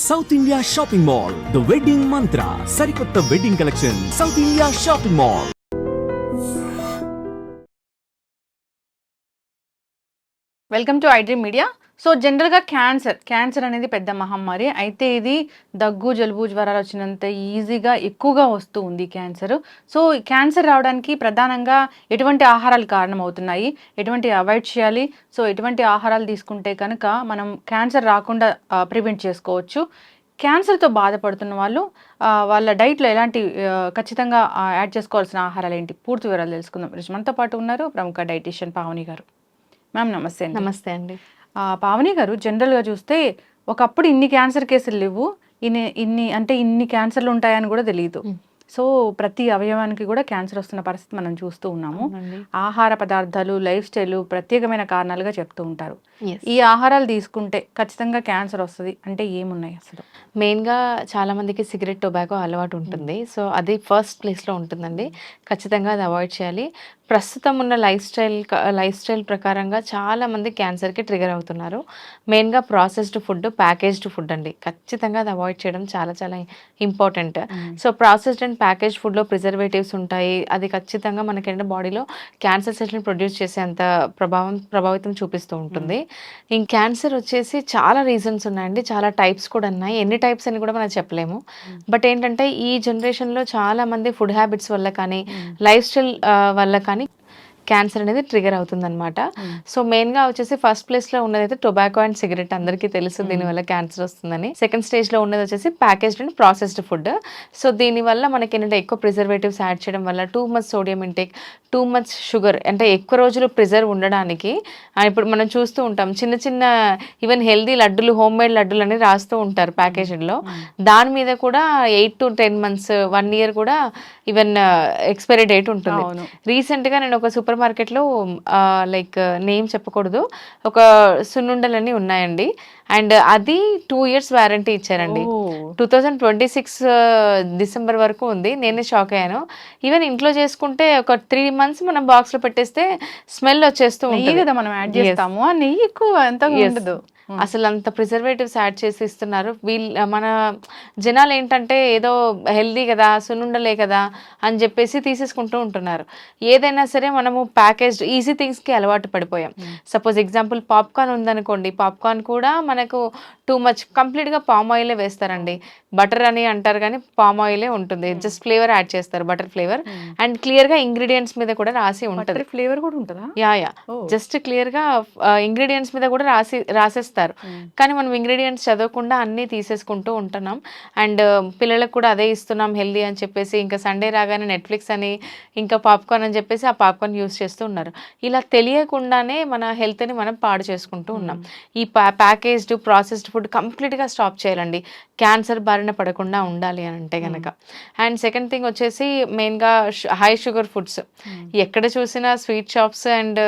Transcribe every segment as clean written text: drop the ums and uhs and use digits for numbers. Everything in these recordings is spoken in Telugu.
South India shopping mall, the wedding మంత్ర, సరికొత్త wedding collection, south India shopping mall. Welcome to iDream media. So జనరల్గా క్యాన్సర్ అనేది పెద్ద మహమ్మారి. అయితే ఇది దగ్గు, జలుబు, జ్వరాలు వచ్చినంత ఈజీగా ఎక్కువగా వస్తూ ఉంది క్యాన్సర్. సో క్యాన్సర్ రావడానికి ప్రధానంగా ఎటువంటి ఆహారాలు కారణమవుతున్నాయి, ఎటువంటి అవాయిడ్ చేయాలి, సో ఎటువంటి ఆహారాలు తీసుకుంటే కనుక మనం క్యాన్సర్ రాకుండా ప్రివెంట్ చేసుకోవచ్చు. క్యాన్సర్తో బాధపడుతున్న వాళ్ళు వాళ్ళ డైట్లో ఎలాంటి ఖచ్చితంగా యాడ్ చేసుకోవాల్సిన ఆహారాలు ఏంటి, పూర్తి వివరాలు తెలుసుకుందాం. మనతో పాటు ఉన్నారు ప్రముఖ డైటీషియన్ పావని గారు. మ్యామ్ నమస్తే అండి. నమస్తే అండి. పావని గారు, జనరల్గా చూస్తే ఒకప్పుడు ఇన్ని క్యాన్సర్ కేసులు లేవు, ఇన్ని క్యాన్సర్లు ఉంటాయని కూడా తెలియదు. సో ప్రతి అవయవానికి కూడా క్యాన్సర్ వస్తున్న పరిస్థితి మనం చూస్తూ ఉన్నాము. ఆహార పదార్థాలు, లైఫ్ స్టైల్ ప్రత్యేకమైన కారణాలుగా చెప్తూ ఉంటారు. ఈ ఆహారాలు తీసుకుంటే ఖచ్చితంగా క్యాన్సర్ వస్తుంది అంటే ఏమున్నాయి అసలు? మెయిన్గా చాలా మందికి సిగరెట్, టొబాకో అలవాటు ఉంటుంది. సో అది ఫస్ట్ ప్లేస్లో ఉంటుందండి. ఖచ్చితంగా అది అవాయిడ్ చేయాలి. ప్రస్తుతం ఉన్న లైఫ్ స్టైల్ ప్రకారంగా చాలా మంది క్యాన్సర్కి ట్రిగర్ అవుతున్నారు. మెయిన్గా ప్రాసెస్డ్ ఫుడ్, ప్యాకేజ్డ్ ఫుడ్ అండి. ఖచ్చితంగా అది అవాయిడ్ చేయడం చాలా చాలా important. So processed and package ఫుడ్లో ప్రిజర్వేటివ్స్ ఉంటాయి. అది ఖచ్చితంగా మనకేంటంటే బాడీలో క్యాన్సర్ సెల్స్ని ప్రొడ్యూస్ చేసేంత ప్రభావితం చూపిస్తూ ఉంటుంది. ఈ క్యాన్సర్ వచ్చేసి చాలా రీజన్స్ ఉన్నాయండి, చాలా టైప్స్ కూడా ఉన్నాయి. ఎన్ని టైప్స్ అని కూడా మనం చెప్పలేము. బట్ ఏంటంటే ఈ జనరేషన్లో చాలా మంది ఫుడ్ హ్యాబిట్స్ వల్ల కానీ, లైఫ్ స్టైల్ వల్ల కానీ క్యాన్సర్ అనేది ట్రిగర్ అవుతుందన్నమాట. సో మెయిన్గా వచ్చేసి ఫస్ట్ ప్లేస్లో ఉన్నది అయితే టొబాకో అండ్ సిగరెట్. అందరికీ తెలుసు దీనివల్ల క్యాన్సర్ వస్తుందని. సెకండ్ స్టేజ్లో ఉన్నది వచ్చేసి packaged and processed food. So దీనివల్ల మనకి ఏంటంటే ఎక్కువ ప్రిజర్వేటివ్స్ యాడ్ చేయడం వల్ల too much sodium intake, too much sugar, అంటే ఎక్కువ రోజులు ప్రిజర్వ్ ఉండడానికి ఇప్పుడు మనం చూస్తూ ఉంటాం చిన్న చిన్న ఈవెన్ హెల్దీ లడ్డులు, హోమ్ మేడ్ లడ్డులు అని రాస్తూ ఉంటారు ప్యాకేజ్లో. దాని మీద కూడా 8 to 10 months, 1 year కూడా ఈవెన్ ఎక్స్పైరీ డేట్ ఉంటుంది. రీసెంట్గా నేను ఒక సూపర్ మార్కెట్లో లైక్ నేమ్ చెప్పకూడదు, ఒక సున్నుండలని ఉన్నాయండి. అండ్ అది 2 years వ్యారంటీ ఇచ్చారండి. 2026 డిసెంబర్ వరకు ఉంది. నేనే షాక్ అయ్యాను. ఈవెన్ ఇంట్లో చేసుకుంటే ఒక 3 months మనం బాక్స్లో పెట్టేస్తే స్మెల్ వచ్చేస్తూ ఉంటుంది కదా, మనం యాడ్ చేస్తాము. నెయ్యి ఎక్కువ ఎంత ఉండదు, అసలు అంత ప్రిజర్వేటివ్స్ యాడ్ చేసి ఇస్తున్నారు. మన జనాలు ఏంటంటే ఏదో హెల్దీ కదా, సున్నుండలే కదా అని చెప్పేసి తీసేసుకుంటూ ఉంటున్నారు. ఏదైనా సరే మనము ప్యాకేజ్డ్ ఈజీ థింగ్స్కి అలవాటు పడిపోయాం. సపోజ్ ఎగ్జాంపుల్ పాప్కార్న్ ఉందనుకోండి, పాప్కార్న్ కూడా మనకు టూ మచ్ కంప్లీట్గా పామ్ ఆయిలే వేస్తారండి. బటర్ అని అంటారు కానీ పామ్ ఆయిలే ఉంటుంది. జస్ట్ ఫ్లేవర్ యాడ్ చేస్తారు, బటర్ ఫ్లేవర్. అండ్ క్లియర్గా ఇంగ్రీడియంట్స్ మీద కూడా రాసి ఉంటుంది. ఫ్లేవర్ కూడా ఉంటుందా? యా జస్ట్ క్లియర్గా ఇంగ్రీడియంట్స్ మీద కూడా రాసేస్తారు. కానీ మనం ఇంగ్రీడియంట్స్ చదవకుండా అన్నీ తీసేసుకుంటూ ఉంటున్నాం. అండ్ పిల్లలకు కూడా అదే ఇస్తున్నాం హెల్దీ అని చెప్పేసి. ఇంకా సండే రాగానే నెట్ఫ్లిక్స్ అని, ఇంకా పాప్కార్న్ అని చెప్పేసి ఆ పాప్కార్న్ యూస్ చేస్తూ ఉన్నారు. ఇలా తెలియకుండానే మన హెల్త్ని మనం పాడు చేసుకుంటూ ఉన్నాం. ఈ ప్యాకేజ్డ్ ప్రాసెస్డ్ ఫుడ్ కంప్లీట్గా స్టాప్ చేయాలండి, క్యాన్సర్ బారిన పడకుండా ఉండాలి అని అంటే కనుక. అండ్ సెకండ్ థింగ్ వచ్చేసి మెయిన్గా హై షుగర్ ఫుడ్స్. ఎక్కడ చూసినా స్వీట్ షాప్స్ అండ్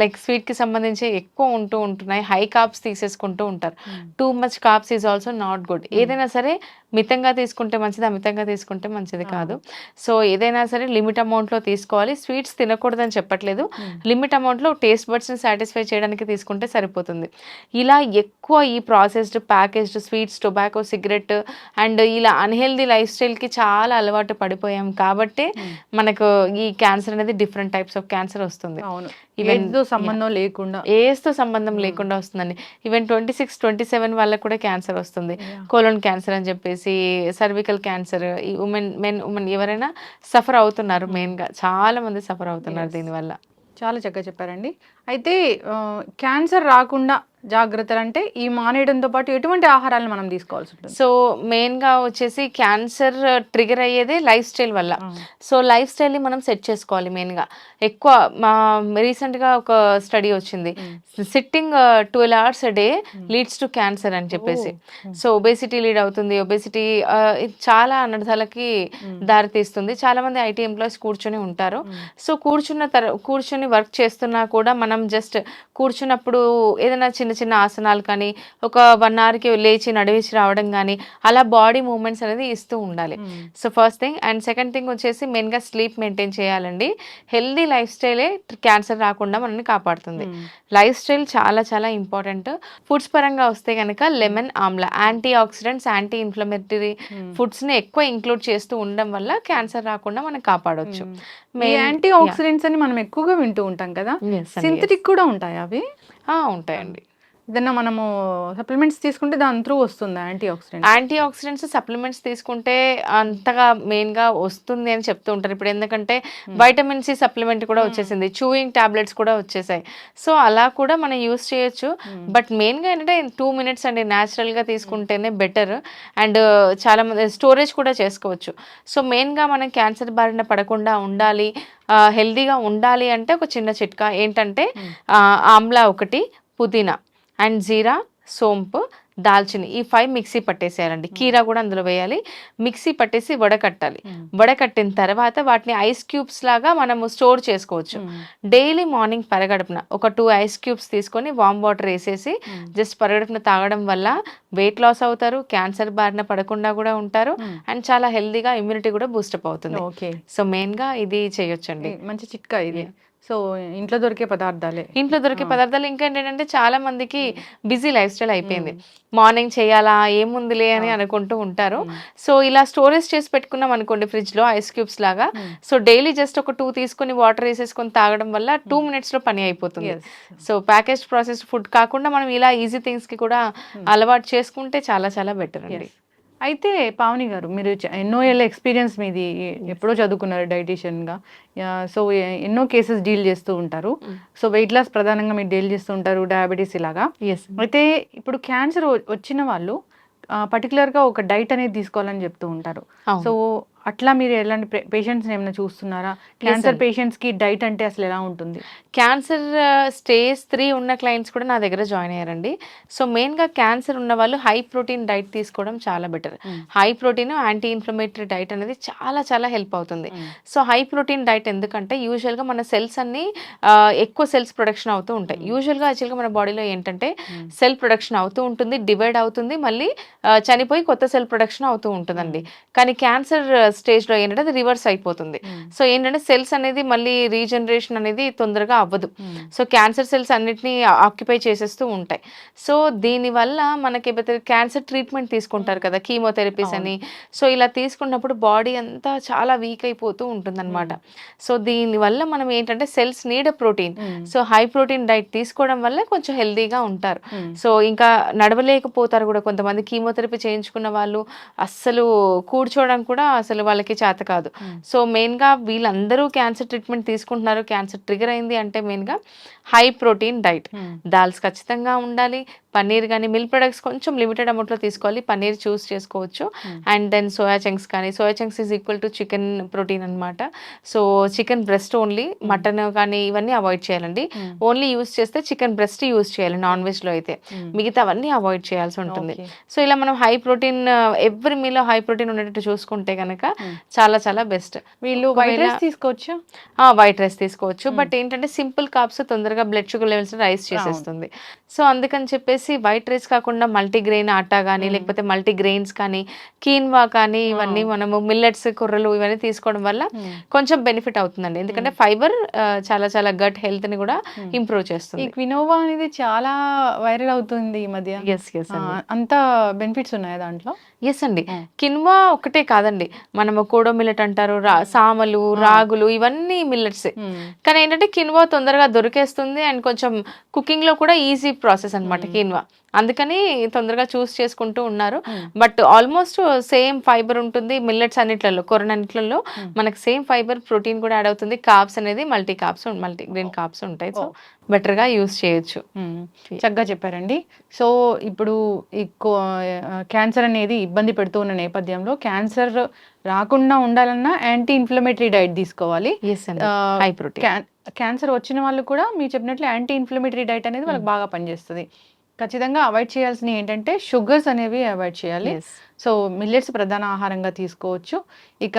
లైక్ స్వీట్కి సంబంధించి ఎక్కువ ఉంటున్నాయి. హై కార్బ్స్ తీసేసుకుంటూ ఉంటారు. Too much carbs is also not good. ఏదైనా సరే మితంగా తీసుకుంటే మంచిది, అమితంగా తీసుకుంటే మంచిది కాదు. సో ఏదైనా సరే లిమిట్ అమౌంట్లో తీసుకోవాలి. స్వీట్స్ తినకూడదని చెప్పట్లేదు, లిమిట్ అమౌంట్లో టేస్ట్ బడ్స్ని సాటిస్ఫై చేయడానికి తీసుకుంటే సరిపోతుంది. ఇలా ఎక్కువ ఈ processed, packaged sweets, tobacco, cigarette and ఇలా అన్హెల్దీ లైఫ్ స్టైల్కి చాలా అలవాటు పడిపోయాం కాబట్టి మనకు ఈ క్యాన్సర్ అనేది డిఫరెంట్ టైప్స్ ఆఫ్ క్యాన్సర్ వస్తుంది. ఏజ్తో సంబంధం లేకుండా వస్తుందండి. ఈవెన్ 26, 27 వాళ్ళకు కూడా క్యాన్సర్ వస్తుంది. కోలన్ క్యాన్సర్ అని చెప్పేసి, సర్వికల్ క్యాన్సర్. ఈ ఉమెన్ ఎవరైనా సఫర్ అవుతున్నారు. మెయిన్గా చాలా మంది సఫర్ అవుతున్నారు దీనివల్ల. చాలా చక్కగా చెప్పారండి. అయితే క్యాన్సర్ రాకుండా జాగ్రత్తలు అంటే ఈ మానేయడంతో పాటు ఎటువంటి ఆహారాలను మనం తీసుకోవాల్సి ఉంటుంది? సో మెయిన్గా వచ్చేసి క్యాన్సర్ ట్రిగర్ అయ్యేదే లైఫ్ స్టైల్ వల్ల. సో లైఫ్ స్టైల్ని మనం సెట్ చేసుకోవాలి. మెయిన్గా ఎక్కువ రీసెంట్గా ఒక స్టడీ వచ్చింది, sitting 12 hours a day leads to cancer అని చెప్పేసి. సో ఒబేసిటీ లీడ్ అవుతుంది. ఒబేసిటీ చాలా అనర్థాలకి దారితీస్తుంది. చాలా మంది ఐటీ ఎంప్లాయీస్ కూర్చొని ఉంటారు. సో కూర్చుని వర్క్ చేస్తున్నా కూడా మనం జస్ట్ కూర్చున్నప్పుడు ఏదైనా చిన్న చిన్న చిన్న ఆసనాలు కానీ ఒక 1 అవర్కి లేచి నడిచి రావడం కానీ అలా బాడీ మూమెంట్స్ అనేది ఇస్తూ ఉండాలి. So first thing. And second thing వచ్చేసి మెయిన్గా స్లీప్ మెయింటైన్ చేయాలండి. హెల్దీ లైఫ్ స్టైలే క్యాన్సర్ రాకుండా మనల్ని కాపాడుతుంది. లైఫ్ స్టైల్ చాలా చాలా ఇంపార్టెంట్. ఫుడ్స్ పరంగా వస్తే కనుక lemon, amla antioxidants, anti inflammatory ఫుడ్స్ని ఎక్కువ ఇంక్లూడ్ చేస్తూ ఉండడం వల్ల క్యాన్సర్ రాకుండా మనం కాపాడవచ్చు. యాంటీ ఆక్సిడెంట్స్ అని మనం ఎక్కువగా వింటూ ఉంటాం కదా, సింథటిక్ కూడా ఉంటాయి అవి? ఉంటాయండి. ఏదన్నా మనము సప్లిమెంట్స్ తీసుకుంటే దాని త్రూ వస్తుందా antioxidant? Antioxidants supplements తీసుకుంటే అంతగా మెయిన్గా వస్తుంది అని చెప్తూ ఉంటారు. ఇప్పుడు ఎందుకంటే వైటమిన్ సి సప్లిమెంట్ కూడా వచ్చేసింది, చూయింగ్ టాబ్లెట్స్ కూడా వచ్చేసాయి. సో అలా కూడా మనం యూస్ చేయొచ్చు. బట్ మెయిన్గా ఏంటంటే 2 minutes అండి, న్యాచురల్గా తీసుకుంటేనే బెటర్. అండ్ చాలా మంది స్టోరేజ్ కూడా చేసుకోవచ్చు. సో మెయిన్గా మనం క్యాన్సర్ బారిన పడకుండా ఉండాలి, హెల్దీగా ఉండాలి అంటే ఒక చిన్న చిట్కా ఏంటంటే ఆమ్లా 1, పుదీనా అండ్ జీరా, సోంపు, దాల్చిని ఈ 5 మిక్సీ పట్టేసేయాలండి. కీరా కూడా అందులో వేయాలి. మిక్సీ పట్టేసి వడకట్టాలి. వడకట్టిన తర్వాత వాటిని ఐస్ క్యూబ్స్ లాగా మనము స్టోర్ చేసుకోవచ్చు. డైలీ మార్నింగ్ పరగడుపున ఒక 2 ఐస్ క్యూబ్స్ తీసుకొని వామ్ వాటర్ వేసేసి జస్ట్ పరగడుపున తాగడం వల్ల వెయిట్ లాస్ అవుతారు, క్యాన్సర్ బారిన పడకుండా కూడా ఉంటారు, అండ్ చాలా హెల్దీగా ఇమ్యూనిటీ కూడా బూస్టప్ అవుతుంది. సో మెయిన్గా ఇది చేయొచ్చండి. మంచి చిట్కా ఇది. సో ఇంట్లో దొరికే పదార్థాలే. ఇంకా ఏంటంటే చాలా మందికి బిజీ లైఫ్ స్టైల్ అయిపోయింది. మార్నింగ్ చేయాలా ఏముందిలే అని అనుకుంటూ ఉంటారు. సో ఇలా స్టోరేజ్ చేసి పెట్టుకున్నాం అనుకోండి ఫ్రిడ్జ్ లో ఐస్ క్యూబ్స్ లాగా. సో డైలీ జస్ట్ ఒక 2 తీసుకొని వాటర్ వేసేసుకొని తాగడం వల్ల 2 minutes లో పని అయిపోతుంది. సో ప్యాకేజ్ ప్రాసెస్ ఫుడ్ కాకుండా మనం ఇలా ఈజీ థింగ్స్ కి కూడా అలవాటు చేసుకుంటే చాలా చాలా బెటర్ అండి. అయితే పావని గారు, మీరు ఎన్నో ఏళ్ళ ఎక్స్పీరియన్స్ మీది, ఎప్పుడో చదువుకున్నారు డైటీషియన్గా. సో ఎన్నో కేసెస్ డీల్ చేస్తూ ఉంటారు. సో వెయిట్ లాస్ ప్రధానంగా మీరు డీల్ చేస్తూ ఉంటారు, డయాబెటీస్ ఇలాగా. అయితే ఇప్పుడు క్యాన్సర్ వచ్చిన వాళ్ళు పర్టికులర్గా ఒక డైట్ అనేది తీసుకోవాలని చెప్తూ ఉంటారు. సో అట్లా మీరు ఎలాంటి పేషెంట్స్ ఏమైనా చూస్తున్నారా? క్యాన్సర్ పేషెంట్స్ కి డైట్ అంటే అసలు ఎలా ఉంటుంది? క్యాన్సర్ స్టేజ్ 3 ఉన్న క్లయింట్స్ కూడా నా దగ్గర జాయిన్ అయ్యారండి. సో మెయిన్గా క్యాన్సర్ ఉన్న వాళ్ళు హై ప్రోటీన్ డైట్ తీసుకోవడం చాలా better. High protein anti inflammatory diet అనేది చాలా చాలా హెల్ప్ అవుతుంది. సో హై ప్రోటీన్ డైట్ ఎందుకంటే యూజువల్గా మన సెల్స్ అన్ని ఎక్కువ సెల్స్ ప్రొడక్షన్ అవుతూ ఉంటాయి. యాక్చువల్గా మన బాడీలో ఏంటంటే సెల్ ప్రొడక్షన్ అవుతూ ఉంటుంది, డివైడ్ అవుతుంది, మళ్ళీ చనిపోయి కొత్త సెల్ ప్రొడక్షన్ అవుతూ ఉంటుందండి. కానీ క్యాన్సర్ స్టేజ్లో ఏంటంటే అది రివర్స్ అయిపోతుంది. సో ఏంటంటే సెల్స్ అనేది మళ్ళీ రీజనరేషన్ అనేది తొందరగా అవ్వదు. సో క్యాన్సర్ సెల్స్ అన్నిటినీ ఆక్యుపై చేసేస్తూ ఉంటాయి. సో దీనివల్ల మనకి క్యాన్సర్ ట్రీట్మెంట్ తీసుకుంటారు కదా, కీమోథెరపీస్ అని. సో ఇలా తీసుకున్నప్పుడు బాడీ అంతా చాలా వీక్ అయిపోతూ ఉంటుంది అనమాట. సో దీనివల్ల మనం ఏంటంటే cells need protein. So high protein diet తీసుకోవడం వల్ల కొంచెం హెల్దీగా ఉంటారు. సో ఇంకా నడవలేకపోతారు కూడా. కొంతమంది కీమోథెరపీ చేయించుకున్న వాళ్ళు అస్సలు కూర్చోవడం కూడా అసలు వాళ్ళకి చేత కాదు. సో మెయిన్గా వీళ్ళందరూ క్యాన్సర్ ట్రీట్మెంట్ తీసుకుంటున్నారు. క్యాన్సర్ ట్రిగర్ అయింది అంటే మెయిన్గా హై ప్రోటీన్ డైట్. దాల్స్ ఖచ్చితంగా ఉండాలి. పన్నీర్ కానీ మిల్క్ ప్రొడక్ట్స్ కొంచెం లిమిటెడ్ అమౌంట్లో తీసుకోవాలి. పన్నీర్ చూస్ చేసుకోవచ్చు. అండ్ దెన్ సోయా చంక్స్ కానీ, soya chunks is equal to chicken protein అనమాట. So chicken breast only, mutton కానీ ఇవన్నీ అవాయిడ్ చేయాలండి. ఓన్లీ యూస్ చేస్తే చికెన్ బ్రెస్ట్ యూస్ చేయాలి నాన్ వెజ్లో అయితే, మిగతా అవన్నీ అవాయిడ్ చేయాల్సి ఉంటుంది. సో ఇలా మనం హై ప్రోటీన్ ఎవ్రీ మీలో హై ప్రోటీన్ ఉండేటట్టు చూసుకుంటే కనుక చాలా చాలా బెస్ట్. వీళ్ళు వైట్ రైస్ తీసుకోవచ్చు, వైట్ రైస్ తీసుకోవచ్చు. బట్ ఏంటంటే సింపుల్ కార్బ్స్ తొందరగా బ్లడ్ షుగర్ లెవెల్స్ రైస్ చేసేస్తుంది. సో అందుకని చెప్పేసి వైట్ రైస్ కాకుండా మల్టీగ్రెయిన్ ఆటా కానీ, లేకపోతే మల్టీగ్రెయిన్స్ కానీ, కీన్వా కానీ, ఇవన్నీ మనము మిల్లెట్స్, కుర్రలు ఇవన్నీ తీసుకోవడం వల్ల కొంచెం బెనిఫిట్ అవుతుందండి. ఎందుకంటే ఫైబర్ చాలా చాలా గట్ హెల్త్ ని కూడా ఇంప్రూవ్ చేస్తుంది. క్వినోవా అనేది చాలా వైరల్ అవుతుంది ఈ మధ్య. అంత బెనిఫిట్స్ ఉన్నాయా దాంట్లో? ఎస్ అండి. కిన్వా ఒకటే కాదండి, మనము కోడో మిల్లెట్ అంటారు, సామలు, రాగులు, ఇవన్నీ మిల్లెట్సే. కానీ ఏంటంటే కిన్వా తొందరగా దొరికేస్తుంది అండ్ కొంచెం కుకింగ్ లో కూడా ఈజీ ప్రాసెస్ అనమాట కిన్వా. అందుకని తొందరగా చూస్ చేసుకుంటూ ఉన్నారు. బట్ ఆల్మోస్ట్ సేమ్ ఫైబర్ ఉంటుంది మిల్లెట్స్ అన్నిట్లలో, కొరనన్నిట్లలో మనకి సేమ్ ఫైబర్, ప్రోటీన్ కూడా యాడ్ అవుతుంది. కార్బ్స్ అనేది మల్టీ గ్రెయిన్ కార్బ్స్ ఉంటాయి. సో బెటర్ గా యూస్ చేయొచ్చు. చక్కగా చెప్పారండి. సో ఇప్పుడు ఈ క్యాన్సర్ అనేది ఇబ్బంది పెడుతూ ఉన్న నేపథ్యంలో క్యాన్సర్ రాకుండా ఉండాలన్నా యాంటీ ఇన్ఫ్లమేటరీ డైట్ తీసుకోవాలి. High protein. క్యాన్సర్ వచ్చిన వాళ్ళు కూడా మీరు చెప్పినట్లు యాంటీ ఇన్ఫ్లమేటరీ డైట్ అనేది వాళ్ళకి బాగా పనిచేస్తుంది. ఖచ్చితంగా అవాయిడ్ చేయాల్సినవి ఏంటంటే షుగర్స్ అనేవి అవాయిడ్ చేయాలి. సో మిల్లెట్స్ ప్రధాన ఆహారంగా తీసుకోవచ్చు. ఇక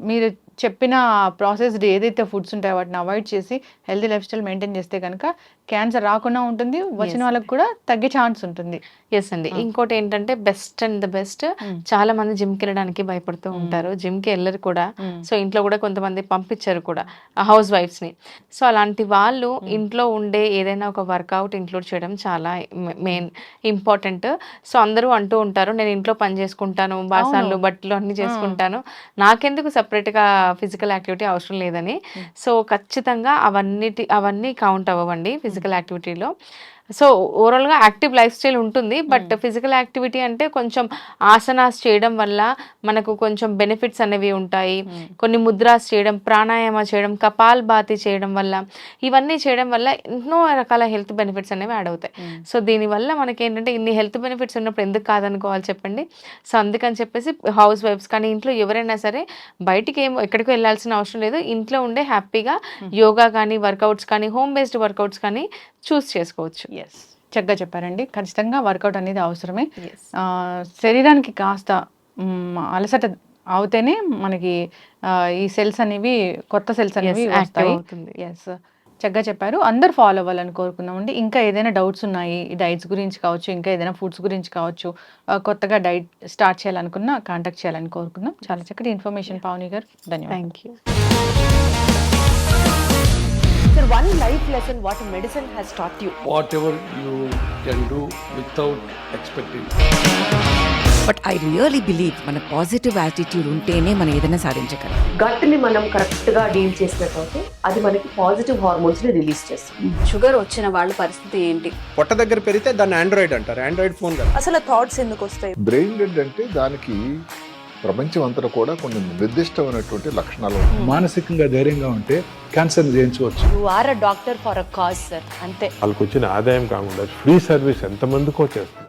మీరు చెప్పిన ప్రాసెస్డ్ ఏదైతే ఫుడ్స్ ఉంటాయో వాటిని అవాయిడ్ చేసి హెల్తీ లైఫ్ స్టైల్ మెయింటైన్ చేస్తే కనుక క్యాన్సర్ రాకుండా ఉంటుంది, వచ్చిన వాళ్ళకి కూడా తగ్గే ఛాన్స్ ఉంటుంది. ఎస్ అండి. ఇంకోటి ఏంటంటే బెస్ట్ అండ్ ద బెస్ట్, చాలా మంది జిమ్కి వెళ్ళడానికి భయపడుతూ ఉంటారు, జిమ్కి వెళ్ళరు కూడా. సో ఇంట్లో కూడా కొంతమంది పంపించారు కూడా హౌస్ వైఫ్స్ని. సో అలాంటి వాళ్ళు ఇంట్లో ఉండే ఏదైనా ఒక వర్కౌట్ ఇంక్లూడ్ చేయడం చాలా మెయిన్ ఇంపార్టెంట్. సో అందరూ అంటూ ఉంటారు నేను ఇంట్లో పని చేసుకుంటాను, బాసాన్లు బట్టలు అన్ని చేసుకుంటాను, నాకెందుకు సపరేట్గా ఫిజికల్ యాక్టివిటీ అవసరం లేదని. సో ఖచ్చితంగా అవన్నీ కౌంట్ అవ్వండి ఫిజికల్ యాక్టివిటీలో. సో ఓవరాల్గా యాక్టివ్ లైఫ్ స్టైల్ ఉంటుంది, బట్ ఫిజికల్ యాక్టివిటీ అంటే కొంచెం ఆసనాస్ చేయడం వల్ల మనకు కొంచెం బెనిఫిట్స్ అనేవి ఉంటాయి. కొన్ని ముద్రాస్ చేయడం, ప్రాణాయామ చేయడం, కపాల్ భాతి చేయడం వల్ల, ఇవన్నీ చేయడం వల్ల ఎన్నో రకాల హెల్త్ బెనిఫిట్స్ అనేవి యాడ్ అవుతాయి. సో దీనివల్ల మనకి ఏంటంటే ఇన్ని హెల్త్ బెనిఫిట్స్ ఉన్నప్పుడు ఎందుకు కాదనుకోవాలి చెప్పండి. సో అందుకని చెప్పేసి హౌస్ వైఫ్స్ కానీ ఇంట్లో ఎవరైనా సరే బయటికి ఎక్కడికి వెళ్ళాల్సిన అవసరం లేదు, ఇంట్లో ఉండే హ్యాపీగా యోగా కానీ వర్కౌట్స్ కానీ హోమ్ బేస్డ్ వర్కౌట్స్ కానీ చూస్ చేసుకోవచ్చు. ఎస్, చక్కగా చెప్పారండి. ఖచ్చితంగా వర్కౌట్ అనేది అవసరమే. శరీరానికి కాస్త అలసట అవుతేనే మనకి ఈ సెల్స్ అనేవి కొత్త సెల్స్ అనేవి వస్తాయి. ఎస్, చక్కగా చెప్పారు. అందరు ఫాలో అవ్వాలని కోరుకున్నామండి. ఇంకా ఏదైనా డౌట్స్ ఉన్నాయి ఈ డైట్స్ గురించి కావచ్చు, ఇంకా ఏదైనా ఫుడ్స్ గురించి కావచ్చు, కొత్తగా డైట్ స్టార్ట్ చేయాలనుకున్నా కాంటాక్ట్ చేయాలని కోరుకున్నాం. చాలా చక్కటి ఇన్ఫర్మేషన్ పావని గారు, ధన్యవాదాలు. Thank you. Sir, one life lesson what medicine has taught you. Whatever you can do without expecting. But I really believe మన పాజిటివ్ యాటిట్యూడ్ ఉంటేనే మనం ఏదైనా సాధించగలం. గట్ ని మనం కరెక్ట్ గా డీల్ చేసినట్లయితే అది మనకి పాజిటివ్ హార్మోన్స్ ని రిలీజ్ చేస్తుంది. షుగర్ వచ్చిన వాళ్ళ పరిస్థితి ఏంటి? పొట్ట దగ్గర పెరిగితే దాన్ని ఆండ్రాయిడ్ అంటారు, ఆండ్రాయిడ్ ఫోన్ కదా. అసలు థాట్స్ ఎందుకు వస్తాయి? బ్రెయిన్ డెడ్ అంటే దానికి ప్రపంచం అంతా కూడా కొన్ని నిర్దిష్టమైనటువంటి లక్షణాలు ఉన్నాయి. మానసికంగా ధైర్యంగా ఉంటే క్యాన్సర్ జయించవచ్చు. You are a doctor for a cause sir, అంతే. వాళ్ళకి వచ్చిన ఆదాయం కాకుండా ఫ్రీ సర్వీస్ ఎంతమందికో చేస్తారు.